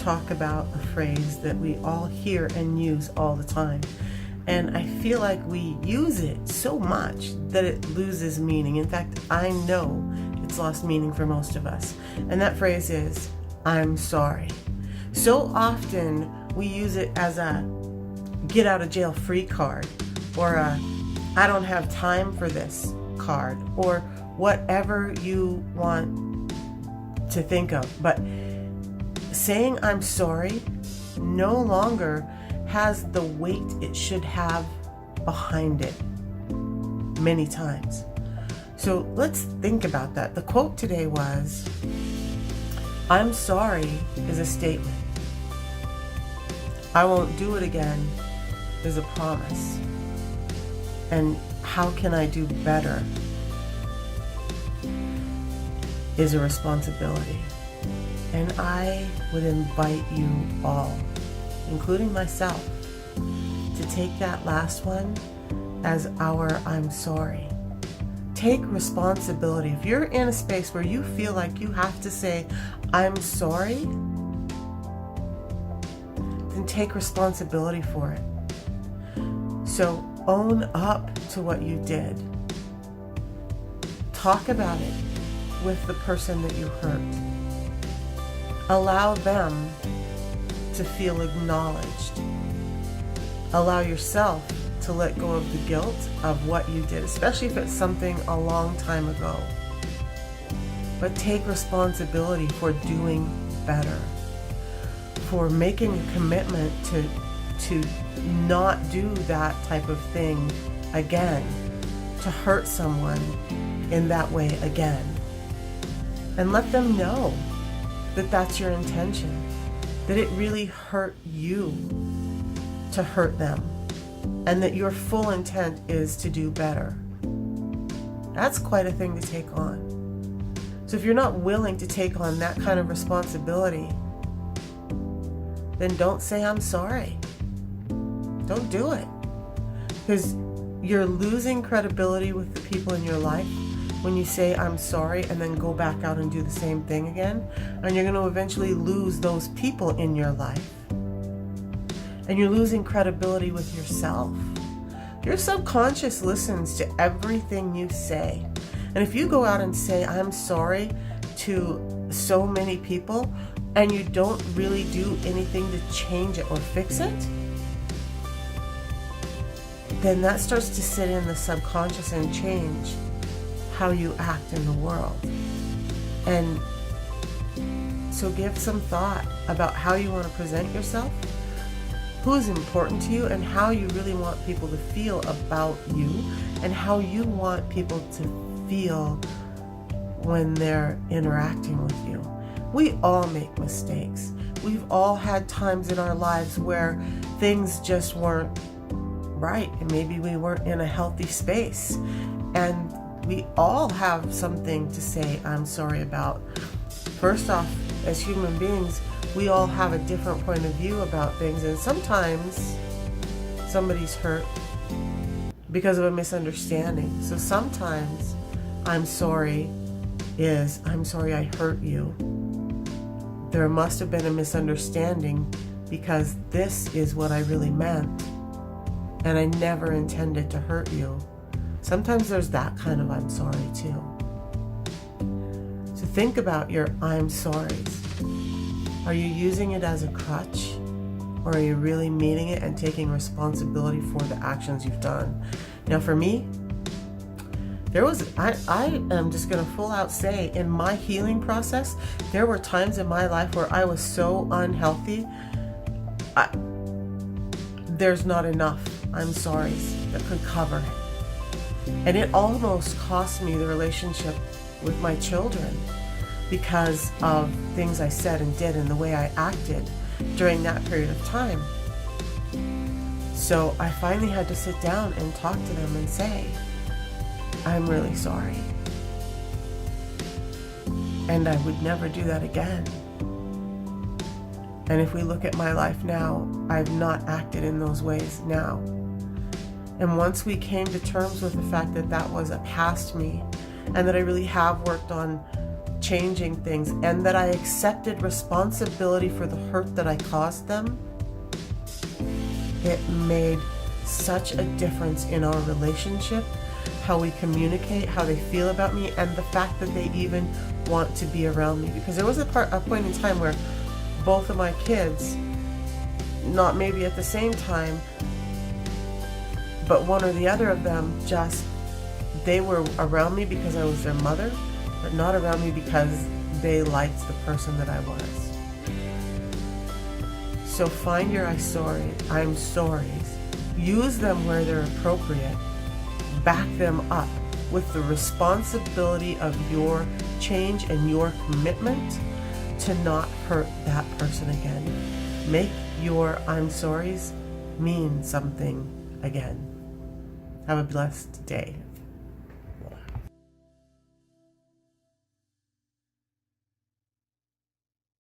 talk about a phrase that we all hear and use all the time. And I feel like we use it so much that it loses meaning. In fact, I know it's lost meaning for most of us. And that phrase is, I'm sorry. So often we use it as a get out of jail free card, or a I don't have time for this card, or whatever you want to think of. But saying I'm sorry no longer has the weight it should have behind it many times. So let's think about that. The quote today was, I'm sorry is a statement. I won't do it again is a promise. And how can I do better is a responsibility. And I would invite you all, including myself, to take that last one as our I'm sorry. Take responsibility. If you're in a space where you feel like you have to say, I'm sorry, then take responsibility for it. So own up to what you did. Talk about it with the person that you hurt. Allow them to feel acknowledged. Allow yourself to let go of the guilt of what you did, especially if it's something a long time ago. But take responsibility for doing better, for making a commitment to not do that type of thing again, to hurt someone in that way again. And let them know that that's your intention, that it really hurt you to hurt them, and that your full intent is to do better. That's quite a thing to take on. So if you're not willing to take on that kind of responsibility, then don't say I'm sorry. Don't do it. Because you're losing credibility with the people in your life when you say I'm sorry and then go back out and do the same thing again. And you're going to eventually lose those people in your life. And you're losing credibility with yourself. Your subconscious listens to everything you say. And if you go out and say I'm sorry to so many people and you don't really do anything to change it or fix it, then that starts to sit in the subconscious and change how you act in the world. And so give some thought about how you want to present yourself, who is important to you, and how you really want people to feel about you, and how you want people to feel when they're interacting with you. We all make mistakes. We've all had times in our lives where things just weren't right, and maybe we weren't in a healthy space, and we all have something to say I'm sorry about. First off, as human beings, we all have a different point of view about things, and sometimes somebody's hurt because of a misunderstanding. So sometimes I'm sorry is I'm sorry I hurt you. There must have been a misunderstanding because this is what I really meant, and I never intended to hurt you. Sometimes there's that kind of I'm sorry too. So think about your I'm sorries. Are you using it as a crutch, or are you really meaning it and taking responsibility for the actions you've done? Now for me, I am just going to full out say, in my healing process, there were times in my life where I was so unhealthy, there's not enough I'm sorry's that could cover it. And it almost cost me the relationship with my children because of things I said and did and the way I acted during that period of time. So I finally had to sit down and talk to them and say, I'm really sorry. And I would never do that again. And if we look at my life now, I've not acted in those ways now. And once we came to terms with the fact that that was a past me, and that I really have worked on changing things, and that I accepted responsibility for the hurt that I caused them, it made such a difference in our relationship, how we communicate, how they feel about me, and the fact that they even want to be around me. Because there was a point in time where both of my kids, not maybe at the same time, but one or the other of them, just, they were around me because I was their mother, but not around me because they liked the person that I was. So find your I'm sorries, use them where they're appropriate, back them up with the responsibility of your change and your commitment to not hurt that person again. Make your I'm sorries mean something again. Have a blessed day.